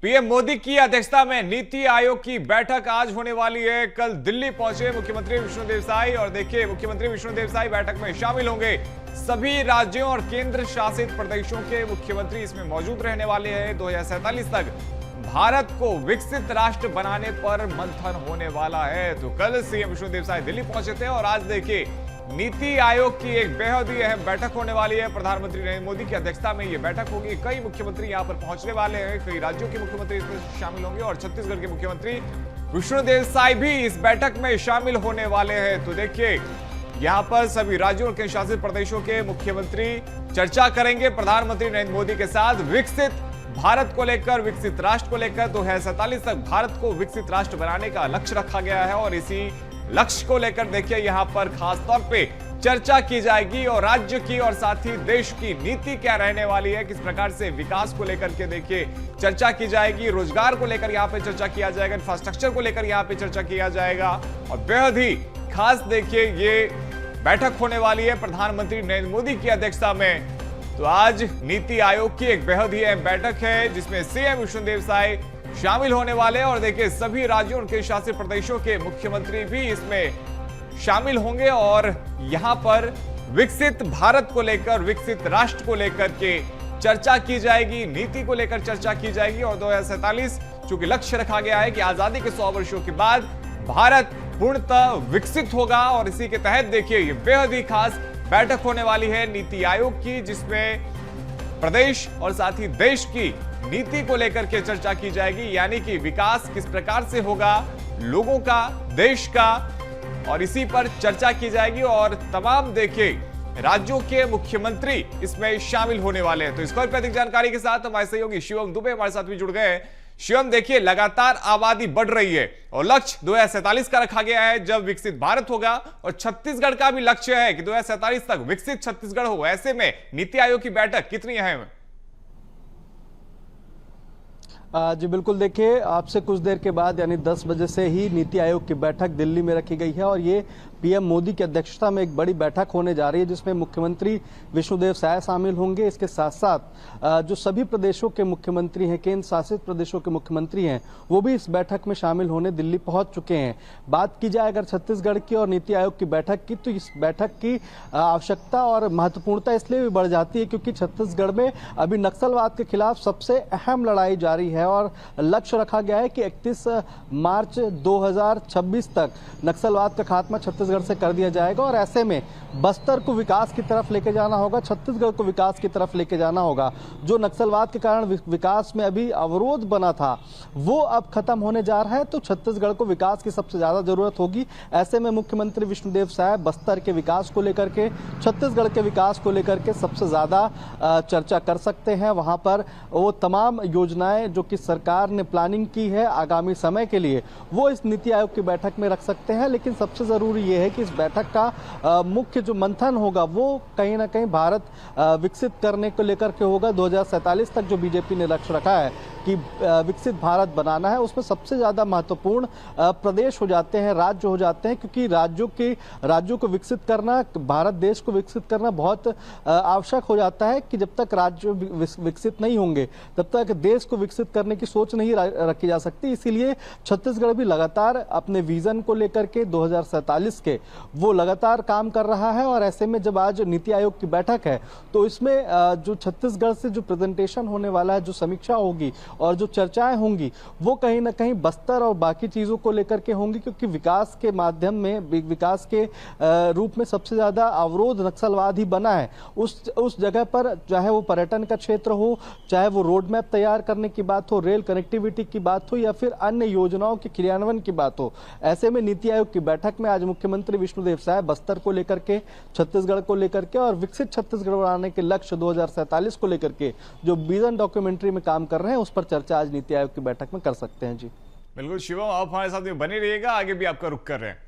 PM Modi की अध्यक्षता में नीति आयोग की बैठक आज होने वाली है। कल दिल्ली पहुंचे मुख्यमंत्री विष्णुदेव साई और देखिए मुख्यमंत्री विष्णुदेव साई बैठक में शामिल होंगे। सभी राज्यों और केंद्र शासित प्रदेशों के मुख्यमंत्री इसमें मौजूद रहने वाले हैं। 2047 तक भारत को विकसित राष्ट्र बनाने पर मंथन होने वाला है। तो कल सीएम विष्णुदेव साई दिल्ली पहुंचे थे और आज देखिए नीति आयोग की एक बेहद ही अहम बैठक होने वाली है। प्रधानमंत्री नरेंद्र मोदी की अध्यक्षता में यह बैठक होगी। कई मुख्यमंत्री यहां पर पहुंचने वाले हैं, कई राज्यों के मुख्यमंत्री इसमें शामिल होंगे और छत्तीसगढ़ के मुख्यमंत्री विष्णुदेव साई भी इस बैठक में शामिल होने वाले हैं। तो देखिए यहां पर सभी राज्यों और केंद्र शासित प्रदेशों के मुख्यमंत्री चर्चा करेंगे प्रधानमंत्री नरेंद्र मोदी के साथ विकसित भारत को लेकर, विकसित राष्ट्र को लेकर। 2047 तक भारत को विकसित राष्ट्र बनाने का लक्ष्य रखा गया है और इसी लक्ष्य को लेकर देखिए यहां पर खास तौर पे चर्चा की जाएगी और राज्य की और साथ ही देश की नीति क्या रहने वाली है, किस प्रकार से विकास को लेकर के देखिए चर्चा की जाएगी। रोजगार को लेकर यहां पे चर्चा किया जाएगा, इंफ्रास्ट्रक्चर को लेकर यहां पे चर्चा किया जाएगा और बेहद ही खास देखिए ये बैठक होने वाली है प्रधानमंत्री नरेंद्र मोदी की अध्यक्षता में। तो आज नीति आयोग की एक बेहद ही अहम बैठक है जिसमें सीएम विष्णुदेव साई शामिल होने वाले और देखिए सभी राज्यों और केंद्र शासित प्रदेशों के मुख्यमंत्री भी इसमें शामिल होंगे और यहां पर विकसित भारत को लेकर, विकसित राष्ट्र को लेकर के चर्चा की जाएगी, नीति को लेकर चर्चा की जाएगी। और 2047 चूंकि लक्ष्य रखा गया है कि आजादी के 100 वर्षों के बाद भारत पूर्णतः विकसित होगा और इसी के तहत देखिए ये बेहद ही खास बैठक होने वाली है नीति आयोग की, जिसमें प्रदेश और साथ ही देश की नीति को लेकर के चर्चा की जाएगी, यानी कि विकास किस प्रकार से होगा लोगों का, देश का, और इसी पर चर्चा की जाएगी और तमाम देखिए राज्यों के मुख्यमंत्री इसमें शामिल होने वाले हैं। तो इसको और अधिक जानकारी के साथ हमारे सहयोगी शिवम दुबे हमारे साथ भी जुड़ गए हैं। शिवम देखिए लगातार आबादी बढ़ रही है और लक्ष्य 2047 का रखा गया है जब विकसित भारत होगा और छत्तीसगढ़ का भी लक्ष्य है कि 2047 तक विकसित छत्तीसगढ़ हो। ऐसे में नीति आयोग की बैठक कितनी अहम है? जी बिल्कुल, देखिए आपसे कुछ देर के बाद यानी 10 बजे से ही नीति आयोग की बैठक दिल्ली में रखी गई है और ये पीएम मोदी की अध्यक्षता में एक बड़ी बैठक होने जा रही है जिसमें मुख्यमंत्री विष्णुदेव साय शामिल होंगे। इसके साथ साथ जो सभी प्रदेशों के मुख्यमंत्री हैं, केंद्र शासित प्रदेशों के मुख्यमंत्री हैं, वो भी इस बैठक में शामिल होने दिल्ली पहुंच चुके हैं। बात की जाए अगर छत्तीसगढ़ की और नीति आयोग की बैठक की, तो इस बैठक की आवश्यकता और महत्वपूर्णता इसलिए भी बढ़ जाती है क्योंकि छत्तीसगढ़ में अभी नक्सलवाद के खिलाफ सबसे अहम लड़ाई जारी है और लक्ष्य रखा गया है कि 31 मार्च 2026 तक नक्सलवाद का खात्मा छत्तीसगढ़ से कर दिया जाएगा और ऐसे में बस्तर को विकास की तरफ लेके जाना होगा, छत्तीसगढ़ को विकास की तरफ लेके जाना होगा। जो नक्सलवाद के कारण विकास में अभी अवरोध बना था वो अब खत्म होने जा रहा है, तो छत्तीसगढ़ को विकास की सबसे ज्यादा जरूरत होगी। ऐसे में मुख्यमंत्री विष्णुदेव साय बस्तर के विकास को लेकर के, छत्तीसगढ़ के विकास को लेकर के सबसे ज्यादा चर्चा कर सकते हैं। वहां पर वो तमाम योजनाएं जो कि सरकार ने प्लानिंग की है आगामी समय के लिए, वो इस नीति आयोग की बैठक में रख सकते हैं। लेकिन सबसे जरूरी ये है कि इस बैठक का मुख्य जो मंथन होगा वो कहीं ना कहीं भारत विकसित करने को लेकर के होगा। 2047 तक जो बीजेपी ने लक्ष्य रखा है कि विकसित भारत बनाना है, उसमें सबसे ज्यादा महत्वपूर्ण प्रदेश हो जाते हैं, राज्य हो जाते हैं, क्योंकि राज्यों को विकसित करना, भारत देश को विकसित करना बहुत आवश्यक हो जाता है कि जब तक राज्य विकसित नहीं होंगे तब तक देश को विकसित करने की सोच नहीं रखी जा सकती। इसीलिए छत्तीसगढ़ भी लगातार अपने विजन को लेकर के 2047 के वो लगातार काम कर रहा है और ऐसे में जब आज नीति आयोग की बैठक है तो इसमें जो छत्तीसगढ़ से जो प्रेजेंटेशन होने वाला है, जो समीक्षा होगी और जो चर्चाएं होंगी वो कहीं ना कहीं बस्तर और बाकी चीजों को लेकर के होंगी, क्योंकि विकास के माध्यम में, विकास के रूप में सबसे ज्यादा अवरोध नक्सलवाद ही बना है। उस जगह पर चाहे वो पर्यटन का क्षेत्र हो, चाहे वो रोड मैप तैयार करने की बात हो, रेल कनेक्टिविटी की बात हो या फिर अन्य योजनाओं के क्रियान्वयन की बात हो, ऐसे में नीति आयोग की बैठक में आज मुख्यमंत्री विष्णुदेव साय बस्तर को लेकर के, छत्तीसगढ़ को लेकर के और विकसित छत्तीसगढ़ बनाने के लक्ष्य 2047 को लेकर के जो विजन डॉक्यूमेंट्री में काम कर रहे हैं उस पर चर्चा आज नीति आयोग की बैठक में कर सकते हैं। जी बिल्कुल शिवम, आप हमारे साथ में बने रहिएगा, आगे भी आपका रुख कर रहे हैं।